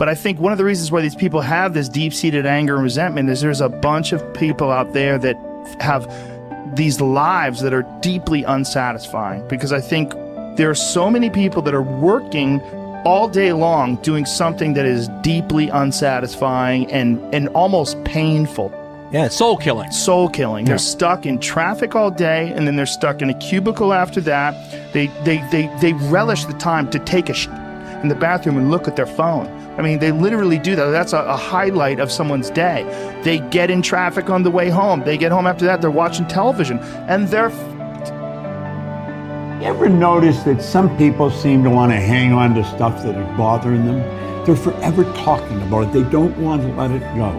But I think one of the reasons why these people have this deep-seated anger and resentment is there's a bunch of people out there that have these lives that are deeply unsatisfying, because I think there are so many people that are working all day long doing something that is deeply unsatisfying and almost painful. Yeah, it's soul killing. Soul killing. Yeah. They're stuck in traffic all day, and then they're stuck in a cubicle after that. They relish the time to take a shit in the bathroom and look at their phone. I mean, they literally do that. That's a highlight of someone's day. They get in traffic on the way home. They get home after that, they're watching television, and they're You ever notice that some people seem to want to hang on to stuff that is bothering them? They're forever talking about it. They don't want to let it go.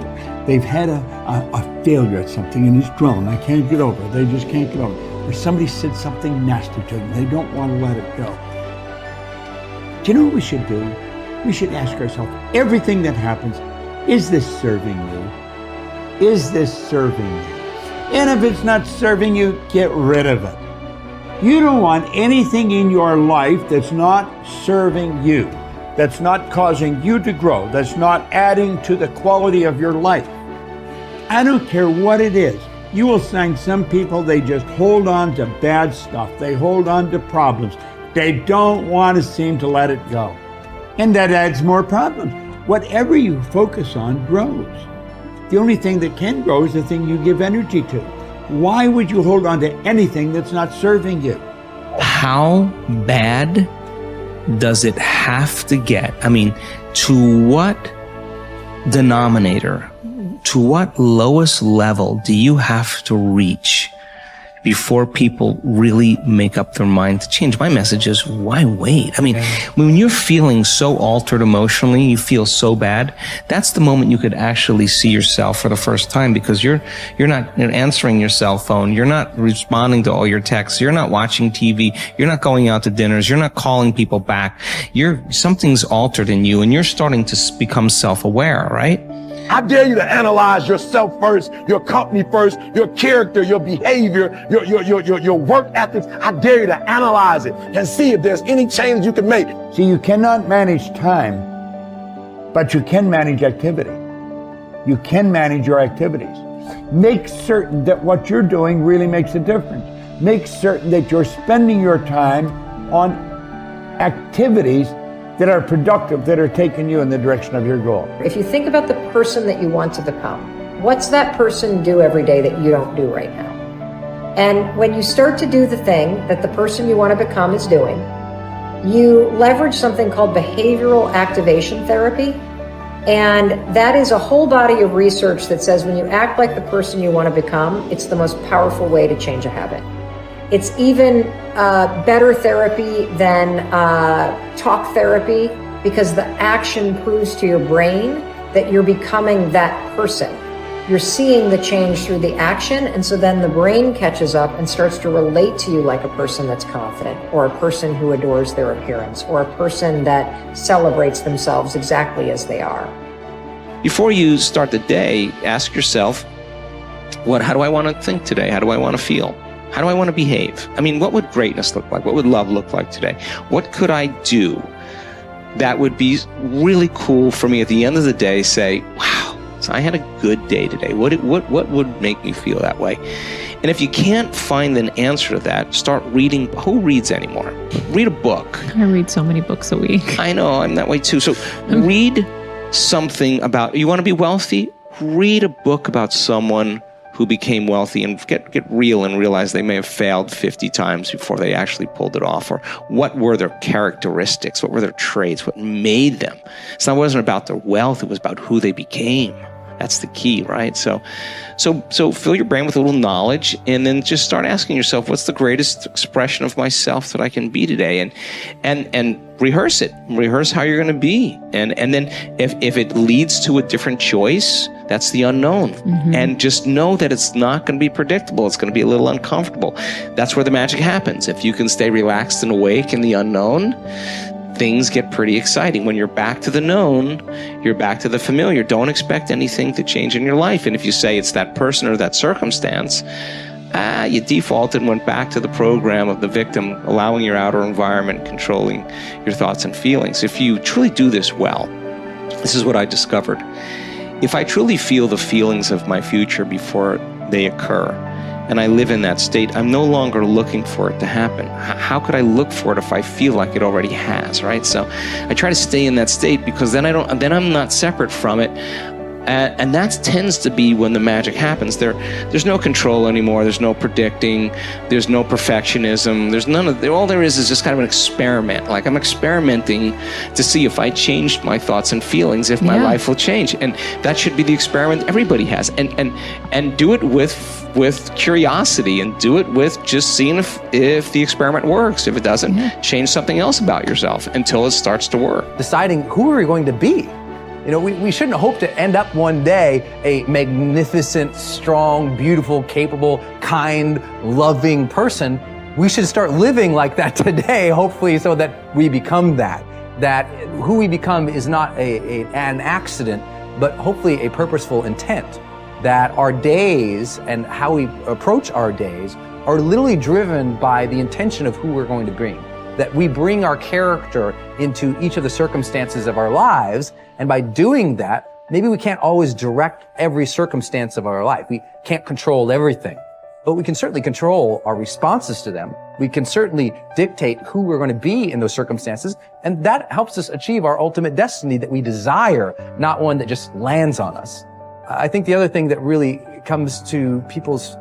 They've had a failure at something and it's grown. They can't get over it. They just can't get over it. Or somebody said something nasty to them. They don't want to let it go. Do you know what we should do? We should ask ourselves, everything that happens, is this serving you? Is this serving you? And if it's not serving you, get rid of it. You don't want anything in your life that's not serving you, that's not causing you to grow, that's not adding to the quality of your life. I don't care what it is. You will find some people, they just hold on to bad stuff. They hold on to problems. They don't want to seem to let it go. And that adds more problems. Whatever you focus on grows. The only thing that can grow is the thing you give energy to. Why would you hold on to anything that's not serving you? How bad does it have to get? I mean, to what denominator, to what lowest level do you have to reach before people really make up their mind to change? My message is, why wait? I mean, when you're feeling so altered emotionally, you feel so bad, that's the moment you could actually see yourself for the first time, because you're not answering your cell phone, you're not responding to all your texts, you're not watching TV, you're not going out to dinners, you're not calling people back. Something's altered in you and you're starting to become self-aware, right? I dare you to analyze yourself first, your company first, your character, your behavior, your work ethics. I dare you to analyze it and see if there's any change you can make. See, you cannot manage time, but you can manage activity. You can manage your activities. Make certain that what you're doing really makes a difference. Make certain that you're spending your time on activities that are productive, that are taking you in the direction of your goal. If you think about the person that you want to become, what's that person do every day that you don't do right now? And when you start to do the thing that the person you want to become is doing, you leverage something called behavioral activation therapy. And that is a whole body of research that says when you act like the person you want to become, it's the most powerful way to change a habit. It's even better therapy than talk therapy, because the action proves to your brain that you're becoming that person. You're seeing the change through the action, and so then the brain catches up and starts to relate to you like a person that's confident, or a person who adores their appearance, or a person that celebrates themselves exactly as they are. Before you start the day, ask yourself, how do I want to think today? How do I want to feel? How do I want to behave? I mean, what would greatness look like? What would love look like today? What could I do that would be really cool for me at the end of the day? Say, wow, so I had a good day today. What would make me feel that way? And if you can't find an answer to that, start reading. Who reads anymore? Read a book. I read so many books a week. I know, I'm that way too. So read something about, you want to be wealthy? Read a book about someone who became wealthy, and get real and realize they may have failed 50 times before they actually pulled it off. Or what were their characteristics? What were their traits? What made them? So it wasn't about their wealth, it was about who they became. That's the key, right? So fill your brain with a little knowledge, and then just start asking yourself, what's the greatest expression of myself that I can be today? And rehearse it. Rehearse how you're going to be. And then if it leads to a different choice, that's the unknown. Mm-hmm. And just know that it's not going to be predictable. It's going to be a little uncomfortable. That's where the magic happens. If you can stay relaxed and awake in the unknown, things get pretty exciting. When you're back to the known, you're back to the familiar. Don't expect anything to change in your life. And if you say it's that person or that circumstance, you defaulted and went back to the program of the victim, allowing your outer environment controlling your thoughts and feelings. If you truly do this well, This is what I discovered. If I truly feel the feelings of my future before they occur, and I live in that state, I'm no longer looking for it to happen. How could I look for it if I feel like it already has, right? So I try to stay in that state, because then I'm not separate from it. And that tends to be when the magic happens. There's no control anymore. There's no predicting. There's no perfectionism. There's none of. All there is just kind of an experiment. Like, I'm experimenting to see if I changed my thoughts and feelings, if my life will change. And that should be the experiment everybody has. And do it with curiosity, and do it with just seeing if the experiment works. If it doesn't, change something else about yourself until it starts to work. Deciding who are we going to be. You know, we shouldn't hope to end up one day a magnificent, strong, beautiful, capable, kind, loving person. We should start living like that today, hopefully, so that we become that. That who we become is not an accident, but hopefully a purposeful intent. That our days and how we approach our days are literally driven by the intention of who we're going to bring. That we bring our character into each of the circumstances of our lives, and by doing that, maybe we can't always direct every circumstance of our life. We can't control everything, but we can certainly control our responses to them. We can certainly dictate who we're going to be in those circumstances, and that helps us achieve our ultimate destiny that we desire, not one that just lands on us. I think the other thing that really comes to people's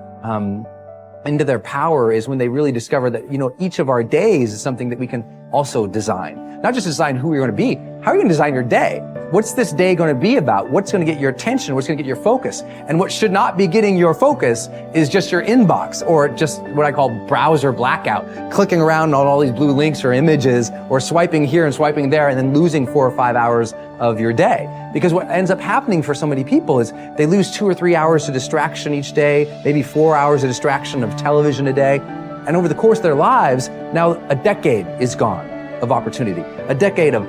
into their power is when they really discover that, you know, each of our days is something that we can also design. Not just design who you're going to be. How are you going to design your day? What's this day going to be about? What's going to get your attention? What's going to get your focus? And what should not be getting your focus is just your inbox, or just what I call browser blackout, clicking around on all these blue links or images, or swiping here and swiping there, and then losing 4 or 5 hours of your day. Because what ends up happening for so many people is they lose 2 or 3 hours to distraction each day, maybe 4 hours of distraction of television a day. And over the course of their lives, now a decade is gone of opportunity, a decade of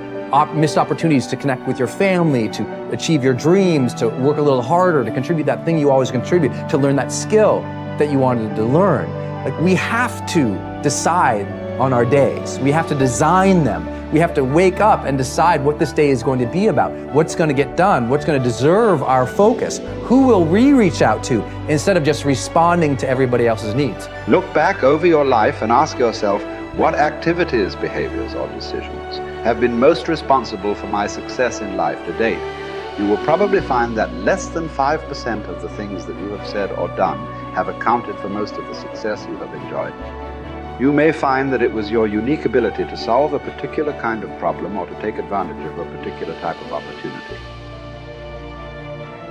missed opportunities to connect with your family, to achieve your dreams, to work a little harder, to contribute that thing you always contribute, to learn that skill that you wanted to learn. Like, we have to decide on our days. We have to design them. We have to wake up and decide what this day is going to be about, what's going to get done, what's going to deserve our focus, who will we reach out to, instead of just responding to everybody else's needs. Look back over your life and ask yourself, what activities, behaviors, or decisions have been most responsible for my success in life to date? You will probably find that less than 5% of the things that you have said or done have accounted for most of the success you have enjoyed. You may find that it was your unique ability to solve a particular kind of problem or to take advantage of a particular type of opportunity.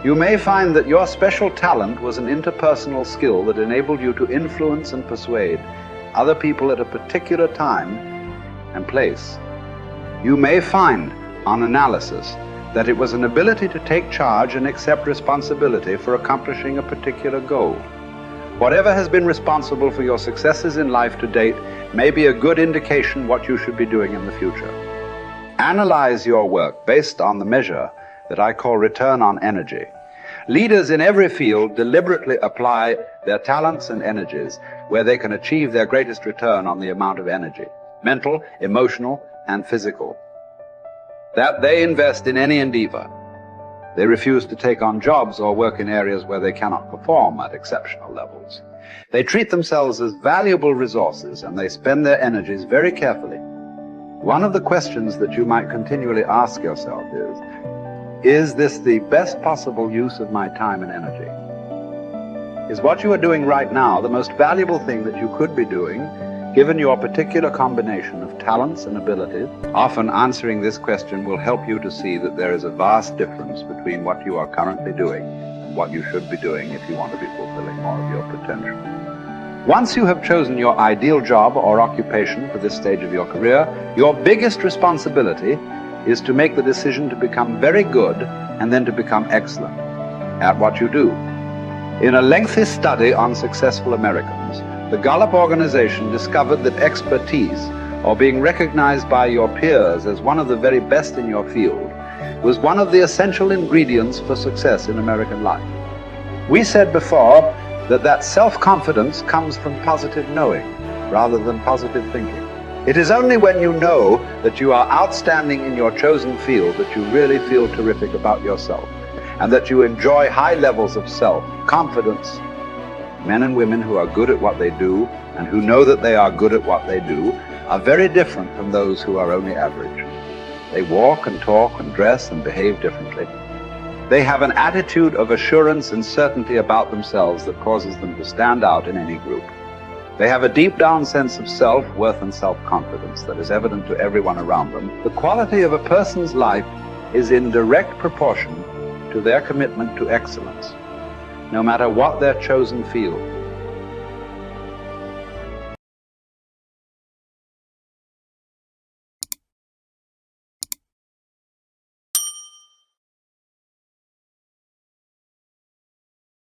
You may find that your special talent was an interpersonal skill that enabled you to influence and persuade other people at a particular time and place. You may find, on analysis, that it was an ability to take charge and accept responsibility for accomplishing a particular goal. Whatever has been responsible for your successes in life to date may be a good indication what you should be doing in the future. Analyze your work based on the measure that I call return on energy. Leaders in every field deliberately apply their talents and energies where they can achieve their greatest return on the amount of energy, mental, emotional, and physical, that they invest in any endeavor. They refuse to take on jobs or work in areas where they cannot perform at exceptional levels. They treat themselves as valuable resources, and they spend their energies very carefully. One of the questions that you might continually ask yourself is this the best possible use of my time and energy? Is what you are doing right now the most valuable thing that you could be doing, given your particular combination of talents and abilities? Often answering this question will help you to see that there is a vast difference between what you are currently doing and what you should be doing if you want to be fulfilling more of your potential. Once you have chosen your ideal job or occupation for this stage of your career, your biggest responsibility is to make the decision to become very good and then to become excellent at what you do. In a lengthy study on successful Americans, the Gallup organization discovered that expertise, or being recognized by your peers as one of the very best in your field, was one of the essential ingredients for success in American life. We said before that self-confidence comes from positive knowing rather than positive thinking. It is only when you know that you are outstanding in your chosen field that you really feel terrific about yourself, and that you enjoy high levels of self-confidence. Men and women who are good at what they do and who know that they are good at what they do are very different from those who are only average. They walk and talk and dress and behave differently. They have an attitude of assurance and certainty about themselves that causes them to stand out in any group. They have a deep down sense of self-worth and self-confidence that is evident to everyone around them. The quality of a person's life is in direct proportion to their commitment to excellence, no matter what their chosen field.